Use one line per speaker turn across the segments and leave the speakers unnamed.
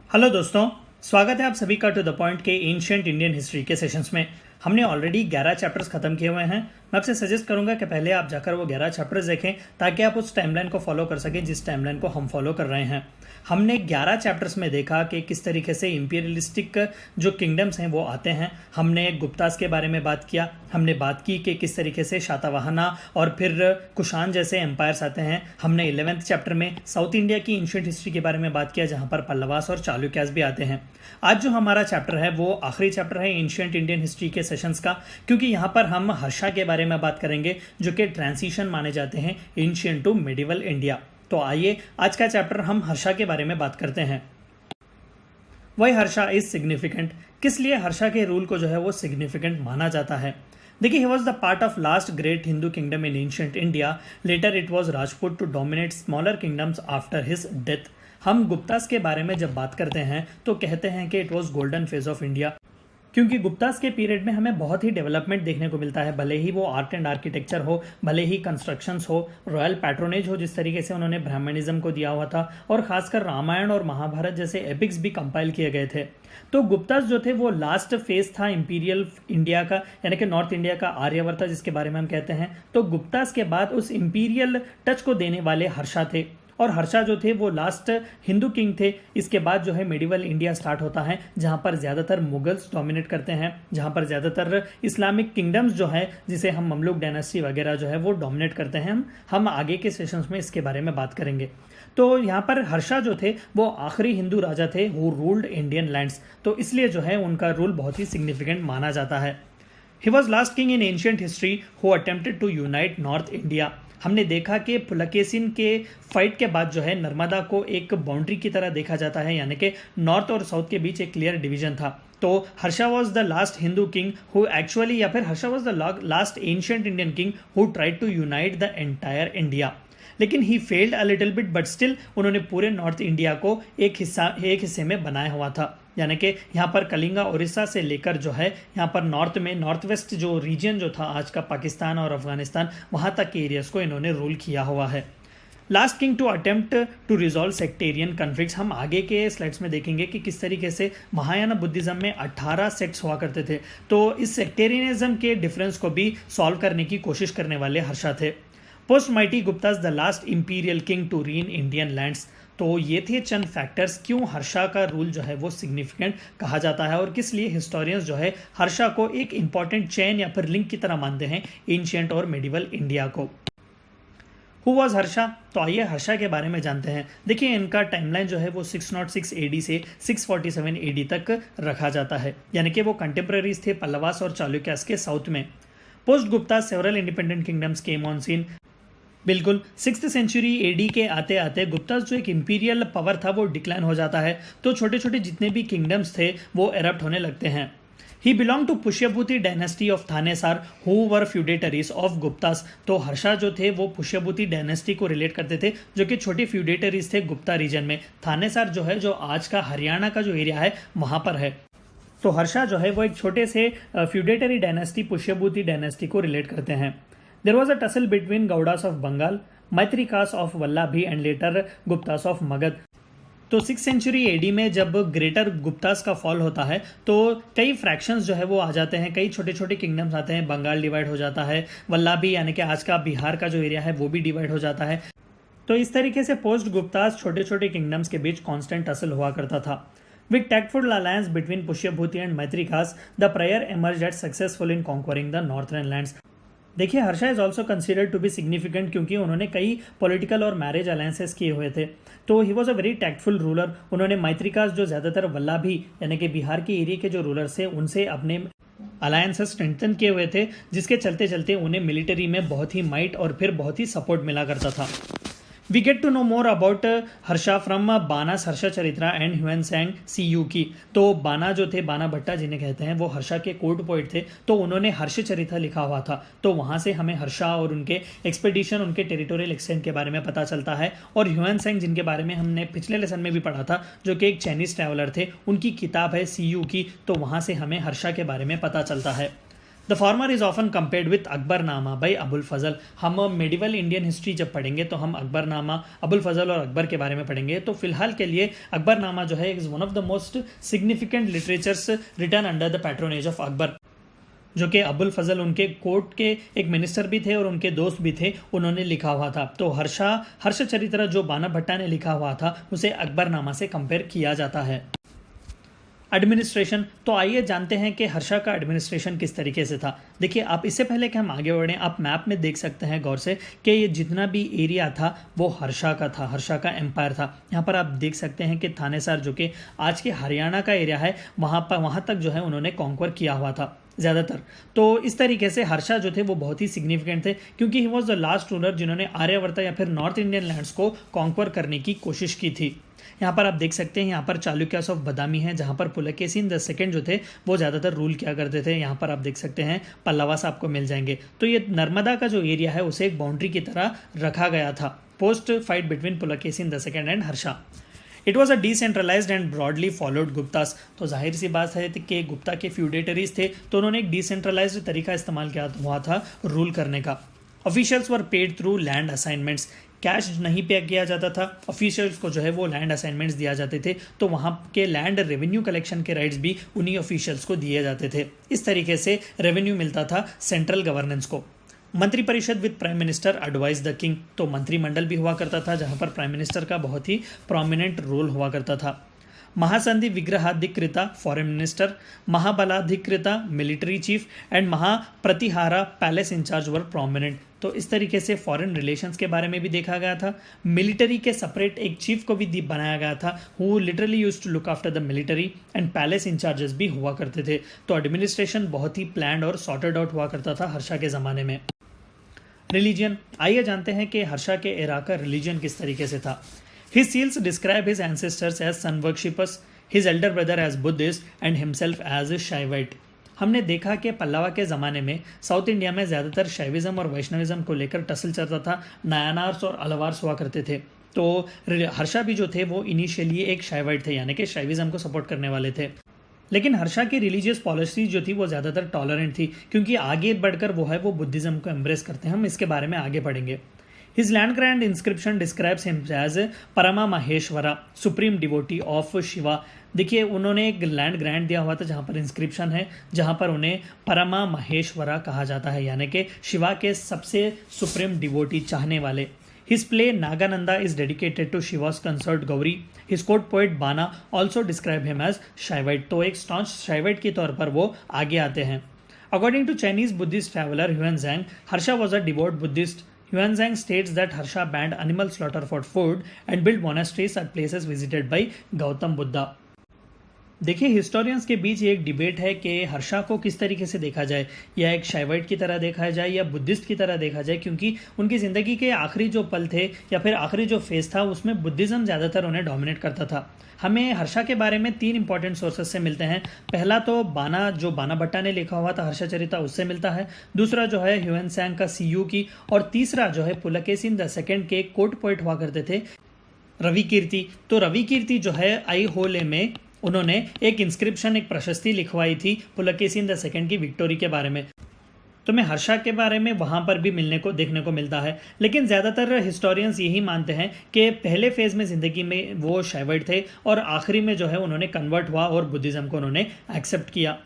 Hello दोस्तों, स्वागत है आप सभी का टू द पॉइंट के एंशिएंट इंडियन हिस्ट्री के सेशंस में। हमने ऑलरेडी 11 चैप्टर्स खत्म किए हुए हैं। मैं आपसे सजेस्ट करूंगा कि पहले आप जाकर वो 11 चैप्टर्स देखें ताकि आप उस टाइमलाइन को फॉलो कर सकें जिस टाइमलाइन को हम फॉलो कर रहे हैं। हमने 11 चैप्टर्स में देखा कि किस तरीके से इंपीरियलिस्टिक जो किंगडम्स हैं वो आते हैं। हमने गुप्तास के बारे में बात किया, हमने बात की कि किस तरीके से शातवाहना और फिर कुषाण जैसे एम्पायर्स आते हैं। हमने 11th चैप्टर में साउथ इंडिया की एंशिएंट हिस्ट्री के बारे में बात किया जहां पर पल्लवास और चालुक्यास भी आते हैं। आज जो हमारा चैप्टर है वो आखिरी चैप्टर है एंशिएंट इंडियन हिस्ट्री के सेशंस का, क्योंकि यहाँ पर हम हर्षा के बारे में बात करेंगे जो कि ट्रांजिशन माने जाते हैं एंशिएंट टू मिडिवल इंडिया। तो आइए आज का चैप्टर हम हर्षा के बारे में बात करते हैं। वाई हर्षा इज सिग्निफिकेंट, किस लिए हर्षा के रूल को जो है वो सिग्निफिकेंट माना जाता है। देखिए, he was the part of last great Hindu kingdom in ancient India. Later it was Rajput to dominate smaller kingdoms after his death. हम गुप्तास के बारे में जब बात करते हैं तो कहते हैं कि it was golden phase of India, क्योंकि गुप्तास के पीरियड में हमें बहुत ही डेवलपमेंट देखने को मिलता है। भले ही वो आर्ट एंड आर्किटेक्चर हो, भले ही कंस्ट्रक्शंस हो, रॉयल पैट्रोनेज हो जिस तरीके से उन्होंने ब्राह्मणिज्म को दिया हुआ था, और खासकर रामायण और महाभारत जैसे एपिक्स भी कंपाइल किए गए थे। तो गुप्तास जो थे वो लास्ट फेज था इंपीरियल इंडिया का, यानी कि नॉर्थ इंडिया का आर्यवर्त जिसके बारे में हम कहते हैं। तो गुप्तास के बाद उस इंपीरियल टच को देने वाले हर्षा थे, और हर्षा जो थे वो लास्ट हिंदू किंग थे। इसके बाद जो है मिडिवल इंडिया स्टार्ट होता है जहां पर ज़्यादातर मुगल्स डोमिनेट करते हैं, जहां पर ज़्यादातर इस्लामिक किंगडम्स जो है जिसे हम ममलूक डायनेस्टी वगैरह जो है वो डोमिनेट करते हैं। हम आगे के सेशंस में इसके बारे में बात करेंगे। तो यहाँ पर हर्षा जो थे वो आखिरी हिंदू राजा थे हु रूल्ड इंडियन लैंड्स, तो इसलिए जो है उनका रूल बहुत ही सिग्निफिकेंट माना जाता है। He was last king in ancient history who attempted to unite north India. हमने देखा कि पुलकेशिन के फाइट के बाद जो है नर्मदा को एक बाउंड्री की तरह देखा जाता है, यानी कि नॉर्थ और साउथ के बीच एक क्लियर डिवीजन था। तो Harsha was the last Hindu king who actually, या फिर Harsha was the last ancient Indian king who tried to unite the entire India. लेकिन he failed a little bit, but still उन्होंने पूरे नॉर्थ इंडिया को एक हिस्से में बनाया हुआ था। यानी कि यहाँ पर कलिंगा उड़ीसा से लेकर जो है यहाँ पर नॉर्थ में नॉर्थ वेस्ट जो रीजन जो था आज का पाकिस्तान और अफगानिस्तान, वहाँ तक के एरियाज को इन्होंने रूल किया हुआ है। Last king to attempt to resolve sectarian conflicts. हम आगे के स्लाइड्स में देखेंगे कि किस तरीके से महायान बुद्धिज्म में 18 सेक्ट्स हुआ करते थे। तो इस सेक्टेरियनिज्म के डिफरेंस को भी सॉल्व करने की कोशिश करने वाले हर्षा थे। Post mighty Guptas the last imperial king to reign Indian lands. तो ये थे चंद फैक्टर्स क्यों हर्षा का रूल जो है वो सिग्निफिकेंट कहा जाता है, और किस लिए हिस्टोरियंस जो है हर्षा को एक इंपॉर्टेंट चेन या फिर लिंक की तरह मानते हैं एंशिएंट और मिडिवल इंडिया को। Who was Harsha? तो आइए हर्षा के बारे में जानते हैं। देखिए, इनका टाइमलाइन जो है वो 606 AD से 647 AD तक रखा जाता है, यानी कि वो कंटेम्प्रेरीज थे पल्लवास और चालुक्यास के साउथ में। Post Gupta several independent kingdoms came on scene. बिल्कुल 6th सेंचुरी AD के आते आते गुप्तास जो एक इंपीरियल पावर था वो डिक्लाइन हो जाता है। तो छोटे छोटे जितने भी किंगडम्स थे वो एरप्ट होने लगते हैं। He belong to Pushyabhuti dynasty of Thanesar who were feudatories of Guptas. तो हर्षा जो थे वो पुष्यभूति डायनेस्टी को रिलेट करते थे, जो कि छोटे फ्यूडेटरीज थे गुप्ता रीजन में। थानेसार जो है जो आज का हरियाणा का जो एरिया है वहाँ पर है। तो हर्षा जो है वो एक छोटे से फ्यूडेटरी डायनेस्टी पुष्यभूति डायनेस्टी को रिलेट करते हैं। There was a tussle between Gaudas of Bengal, Maitrikas of Vallabhi and later Guptas of Magad। तो 6th सेंचुरी AD में जब ग्रेटर गुप्तास का फॉल होता है तो कई फ्रैक्शंस जो है वो आ जाते हैं, कई छोटे छोटे किंगडम्स आते हैं। बंगाल डिवाइड हो जाता है, वल्लाभी यानी कि आज का बिहार का जो एरिया है वो भी डिवाइड हो जाता है। तो इस तरीके से पोस्ट गुप्तास छोटे छोटे किंगडम्स के बीच कॉन्स्टेंट टसल हुआ करता था। With tactful alliance between Pushyabhuti and Maitrikas, the prayer emerged as successful in conquering the northern lands। देखिए, Harsha is also considered to be significant क्योंकि उन्होंने कई पॉलिटिकल और मैरिज अलायंसेस किए हुए थे। तो he was a very tactful ruler. उन्होंने मैत्रिकास जो ज़्यादातर वल्लाभी यानी कि बिहार के एरिया के जो रूलर्स थे उनसे अपने अलायंसेस स्ट्रेंथन किए हुए थे, जिसके चलते चलते उन्हें मिलिट्री में बहुत ही माइट और फिर बहुत ही सपोर्ट मिला करता था। We get to know more about Harsha from Bana's Harsha Charitra and Hiuen Tsang CU की। तो बाना जो थे, बाना भट्टा जिन्हें कहते हैं, वो हर्षा के कोर्ट पोइट थे। तो उन्होंने हर्ष चरित्र लिखा हुआ था। तो वहाँ से हमें हर्षा और उनके एक्सपेडिशन, उनके टेरिटोरियल एक्सटेंट के बारे में पता चलता है। और ह्यूएनसैंग जिनके बारे में हमने पिछले लेसन में भी पढ़ा था, जो कि एक चाइनीज ट्रैवलर थे, उनकी किताब है CU की। तो वहाँ से हमें हर्षा के बारे में पता चलता है। The former is often compared with Akbarnama by Abul Fazl. हम मेडिवल इंडियन हिस्ट्री जब पढ़ेंगे तो हम अकबरनामा, अबुल फजल और अकबर के बारे में पढ़ेंगे। तो फिलहाल के लिए अकबरनामा जो है is one of the most significant literatures written under the patronage of Akbar, जो कि अबुल फजल उनके कोर्ट के एक मिनिस्टर भी थे और उनके दोस्त भी थे, उन्होंने लिखा हुआ था। तो हर्ष चरित्र जो बाना भट्टा ने लिखा हुआ था उसे अकबरनामा से कंपेयर किया जाता है। एडमिनिस्ट्रेशन, तो आइए जानते हैं कि हर्षा का एडमिनिस्ट्रेशन किस तरीके से था। देखिए, आप इससे पहले कि हम आगे बढ़ें, आप मैप में देख सकते हैं गौर से कि ये जितना भी एरिया था वो हर्षा का था, हर्षा का एम्पायर था। यहाँ पर आप देख सकते हैं कि थानेसर जो कि आज के हरियाणा का एरिया है, वहाँ तक जो है उन्होंने कॉन्क्वर किया हुआ था ज़्यादातर। तो इस तरीके से हर्षा जो थे वो बहुत ही सिग्निफिकेंट थे, क्योंकि ही वॉज द लास्ट रूलर जिन्होंने आर्यवर्ता या फिर नॉर्थ इंडियन लैंड्स को कॉन्क्वर करने की कोशिश की थी। यहाँ पर आप देख सकते हैं, यहाँ पर चालुक्यास ऑफ बदामी है, जहाँ पर पुलकेशिन द सेकंड जो थे वो ज़्यादातर रूल किया करते थे। यहाँ पर आप देख सकते हैं पल्लवास आपको मिल जाएंगे। तो ये नर्मदा का जो एरिया है उसे एक बाउंड्री की तरह रखा गया था post fight between Pulakeshin the second and Harsha. It was a decentralised and broadly followed Guptas. तो जाहिर सी बात है कि गुप्ता के फ्यूडेटरीज थे, तो उन्होंने एक डिसेंट्रलाइज्ड तरीका इस्तेमाल किया हुआ था रूल करने का। ऑफिशियल्स वर paid through land assignments, cash नहीं पे किया जाता था, ऑफिशियल्स को जो है वो लैंड असाइनमेंट्स दिया जाते थे। तो वहाँ के लैंड रेवेन्यू कलेक्शन के राइट्स भी उन्हीं ऑफिशियल्स को दिए जाते थे। इस तरीके से रेवेन्यू मिलता था सेंट्रल गवर्नेंस को। मंत्री परिषद with prime minister advise the king, तो मंत्रिमंडल भी हुआ करता था जहाँ पर प्राइम मिनिस्टर का बहुत ही प्रोमिनेंट रोल हुआ करता था। Mahasandhi Vigrahadhikrita foreign minister, Mahabaladhikrita military chief and Mahapratihara palace in charge were prominent. तो इस तरीके से फॉरेन रिलेशंस के बारे में भी देखा गया था। मिलिट्री के सेपरेट एक चीफ को भी बनाया गया था, who literally used to look after the military, and palace incharges भी हुआ करते थे। तो एडमिनिस्ट्रेशन बहुत ही प्लान्ड और सॉर्टेड आउट हुआ करता था हर्षा के ज़माने में। रिलीजन, आइए जानते हैं कि हर्षा के एरा का रिलीजन किस तरीके से था। His seals describe his ancestors as sun worshippers, his elder brother as Buddhist and himself as a Shaivite। हमने देखा कि पल्लवा के ज़माने में साउथ इंडिया में ज़्यादातर शैविज़म और वैष्णविज़म को लेकर टसल चलता था। नायनार्स और अलवार्स हुआ करते थे। तो हर्षा भी जो थे वो इनिशियली एक शाइवाइट थे, यानी कि शैविज़म को सपोर्ट करने वाले थे। लेकिन हर्षा की रिलीजियस पॉलिसी जो थी वो ज़्यादातर टॉलरेंट थी, क्योंकि आगे बढ़कर वो है वो बुद्धिज़्म को एम्ब्रेस करते हैं। हम इसके बारे में आगे पढ़ेंगे। His land grant inscription describes him as Parama Maheshwara, supreme devotee of Shiva. देखिए, उन्होंने एक लैंड ग्रांट दिया हुआ था जहाँ पर इंस्क्रिप्शन है, जहाँ पर उन्हें परमा महेश्वरा कहा जाता है, यानी कि शिवा के सबसे सुप्रीम डिवोटी, चाहने वाले। His play Nagananda is dedicated to Shiva's consort Gauri. His court poet Bana also describe him as Shaivite। तो एक staunch Shaivite के तौर पर वो आगे आते हैं। According to Chinese Buddhist traveler Huanzhang, Harsha was a devout Buddhist। Huanzhang states that Harsha banned animal slaughter for food and built monasteries at places visited by Gautam Buddha। देखिए, historians के बीच ये एक डिबेट है कि हर्षा को किस तरीके से देखा जाए, या एक शाइवाइट की तरह देखा जाए या बुद्धिस्ट की तरह देखा जाए, क्योंकि उनकी ज़िंदगी के आखिरी जो पल थे या फिर आखिरी जो फेज़ था उसमें बुद्धिज़्म ज़्यादातर उन्हें डोमिनेट करता था। हमें हर्षा के बारे में 3 इंपॉर्टेंट सोर्सेस से मिलते हैं। पहला तो बाना भट्टा ने लिखा हुआ था हर्षा चरिता, उससे मिलता है। दूसरा जो है ह्यूएनसैंग का सीयू की, और तीसरा जो है पुलकेशिन द सेकंड के कोर्ट पोएट हुआ करते थे रवि कीर्ति। तो रवि कीर्ति जो है आईहोले में उन्होंने एक इंस्क्रिप्शन, एक प्रशस्ति लिखवाई थी पुलकेशिन द सेकंड की विक्टोरी के बारे में। तो मैं हर्षा के बारे में वहाँ पर भी देखने को मिलता है, लेकिन ज़्यादातर हिस्टोरियंस यही मानते हैं कि पहले फेज़ में ज़िंदगी में वो शाइवाइट थे और आखिरी में जो है उन्होंने कन्वर्ट हुआ और बुद्धिज़्म को उन्होंने एक्सेप्ट किया।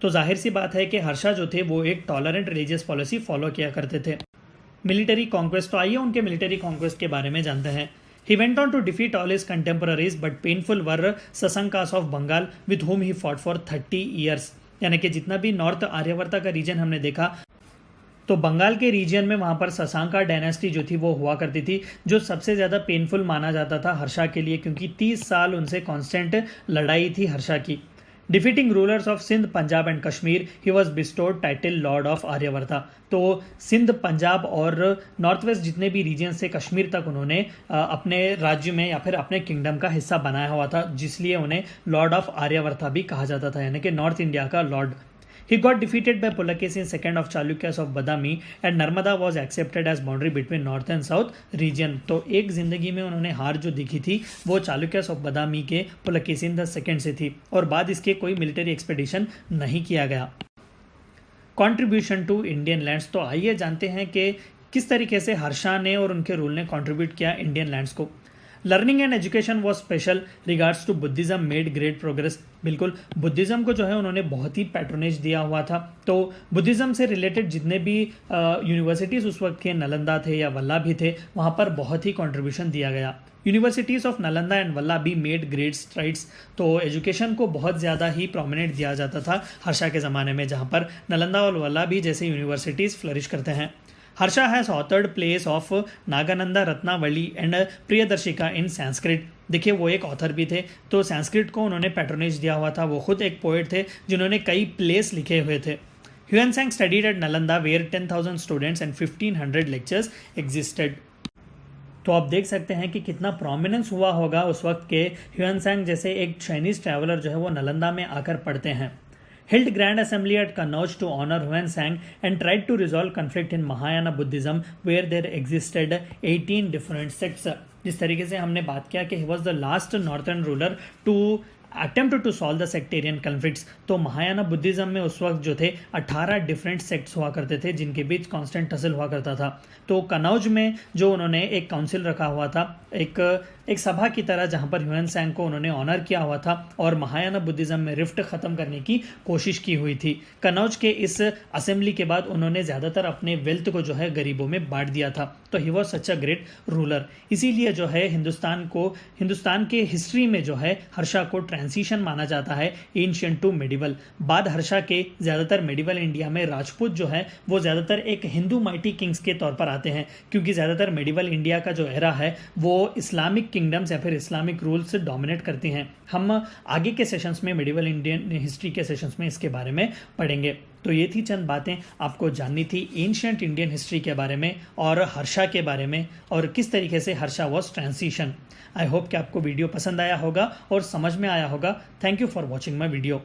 तो जाहिर सी बात है कि हर्षा जो थे वो एक टॉलरेंट रिलीजियस पॉलिसी फॉलो किया करते थे। मिलिट्री कॉन्क्वेस्ट, तो आइए उनके मिलिट्री कॉन्क्वेस्ट के बारे में जानते हैं। He went on to defeat all his contemporaries, but painful were Sasankas of Bengal, with whom he fought for 30 years। यानी कि जितना भी नॉर्थ आर्यवर्ता का रीजन हमने देखा, तो बंगाल के रीजन में वहाँ पर ससांका डायनेस्टी जो थी वो हुआ करती थी, जो सबसे ज़्यादा पेनफुल माना जाता था हर्षा के लिए, क्योंकि 30 साल उनसे कांस्टेंट लड़ाई थी हर्षा की। Defeating rulers of Sindh, Punjab and Kashmir, he was bestowed title lord of Aryavarta. तो सिंध, पंजाब और नॉर्थ वेस्ट जितने भी रीजन्स से कश्मीर तक उन्होंने अपने राज्य में या फिर अपने किंगडम का हिस्सा बनाया हुआ था, जिसलिए उन्हें लॉर्ड ऑफ आर्यवर्ता भी कहा जाता था, यानी कि नॉर्थ इंडिया का Lord. He got defeated by Pulakeshin II of Chalukyas of Badami and Narmada was accepted as boundary between north and south region। तो एक जिंदगी में उन्होंने हार जो दिखी थी वो चालुक्यास ऑफ बदामी के पुलकेशिन II से थी, और बाद इसके कोई मिलिट्री एक्सपेडिशन नहीं किया गया। Contribution to Indian lands. तो आइए जानते हैं कि किस तरीके से हर्षा ने और उनके रूल ने कंट्रीब्यूट किया इंडियन लैंड्स को। Learning and education was special regards to Buddhism made great progress. बिल्कुल, बुद्धिज्म को जो है उन्होंने बहुत ही पैट्रोनेज दिया हुआ था। तो बुद्धिज्म से रिलेटेड जितने भी यूनिवर्सिटीज़ उस वक्त के नालंदा थे या वल्लभी थे, वहाँ पर बहुत ही कंट्रीब्यूशन दिया गया। Universities of Nalanda and Vallabhi made great strides. तो एजुकेशन को बहुत ज़्यादा ही प्रोमिनेंट दिया जाता था हर्षा के ज़माने में, जहाँ पर नालंदा और वल्लभी जैसे यूनिवर्सिटीज़ फ्लरिश करते हैं। Harsha has authored plays of Nagananda Ratnavali and Priyadarshika in Sanskrit. देखिए, वो एक ऑथर भी थे, तो संस्कृत को उन्होंने पैट्रोनेज दिया हुआ था। वो खुद एक पोएट थे जिन्होंने कई प्लेस लिखे हुए थे। Hiuen Tsang studied at Nalanda where 10,000 students and 1500 lectures existed. तो आप देख सकते हैं कि कितना प्रोमिनेंस हुआ होगा उस वक्त के ह्यूएनसांग जैसे एक चाइनीज ट्रैवलर जो है वो नालंदा में आकर पढ़ते हैं। Held Grand Assembly at Kannauj to honor Huansang and tried to resolve conflict in Mahayana Buddhism where there existed 18 different sects। जिस तरीके से हमने बात किया कि he was the last northern ruler to attempt to solve the sectarian conflicts। तो Mahayana Buddhism में उस वक्त जो थे 18 डिफरेंट सेक्ट्स हुआ करते थे जिनके बीच कांस्टेंट टसल हुआ करता था। तो कनौज में जो उन्होंने एक काउंसिल रखा हुआ था, एक सभा की तरह, जहाँ पर ह्यूएनसांग को उन्होंने ऑनर किया हुआ था और महायाना बुद्धिज्म में रिफ्ट ख़त्म करने की कोशिश की हुई थी। कनौज के इस असेंबली के बाद उन्होंने ज़्यादातर अपने वेल्थ को जो है गरीबों में बांट दिया था। तो he was such a great ruler. इसीलिए जो है हिंदुस्तान के हिस्ट्री में जो है हर्षा को ट्रांजिशन माना जाता है एंशिएंट टू मेडिवल। बाद हर्षा के ज़्यादातर मेडिवल इंडिया में राजपूत जो है वो ज़्यादातर एक हिंदू माइटी किंग्स के तौर पर आते हैं, क्योंकि ज़्यादातर मेडिवल इंडिया का जो एरा है वो इस्लामिक किंगडम्स या फिर इस्लामिक रूल्स से डोमिनेट करती हैं। हम आगे के सेशंस में मेडिवल इंडियन हिस्ट्री के सेशंस में इसके बारे में पढ़ेंगे। तो ये थी चंद बातें आपको जाननी थी एंशिएंट इंडियन हिस्ट्री के बारे में और हर्षा के बारे में और किस तरीके से Harsha was transition. I hope कि आपको वीडियो पसंद आया होगा और समझ में आया होगा। Thank you for watching my video.